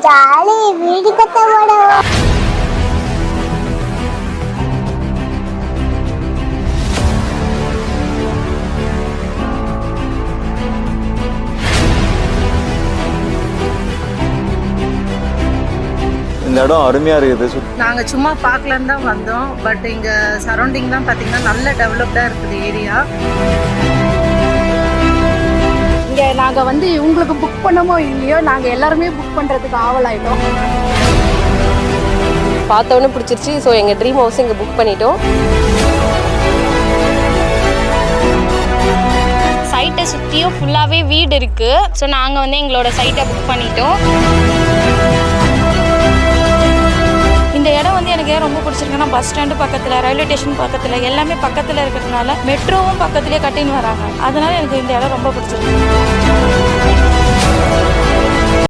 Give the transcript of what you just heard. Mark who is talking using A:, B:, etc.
A: Jolly வீடு கட்ட போறோம்.
B: இந்த இடம் அருமையா இருக்குது.
C: நாங்க சும்மா பார்க்கலான்னு தான் வந்தோம். பட் இங்க சரௌண்டிங் தான் பாத்தீங்கன்னா நல்ல டெவலப்டா இருக்குது ஏரியா.
D: இங்க நாங்க வந்து உங்களுக்கு புக் பண்ணமோ இல்லையோ நாங்க எல்லாருமே புக் பண்றதுக்கு ஆவலாயிட்டோம்.
E: பார்த்தவொன்னே பிடிச்சிருச்சு. ஸோ எங்கள் ட்ரீம் ஹவுஸ் இங்கே புக் பண்ணிட்டோம்.
F: சைட்டை சுற்றியும் ஃபுல்லாகவே வீடு இருக்குது. ஸோ நாங்கள் வந்து எங்களோட சைட்டை புக் பண்ணிட்டோம். இந்த இடம் வந்து எனக்கு ஏன் ரொம்ப பிடிச்சிருக்குன்னா, பஸ் ஸ்டாண்டு பக்கத்தில், ரயில்வே ஸ்டேஷன் பக்கத்தில், எல்லாமே பக்கத்தில் இருக்கிறதுனால மெட்ரோவும் பக்கத்துலேயே கட்டின்னு வராங்க. அதனால எனக்கு இந்த இடம் ரொம்ப பிடிச்சிருக்கு.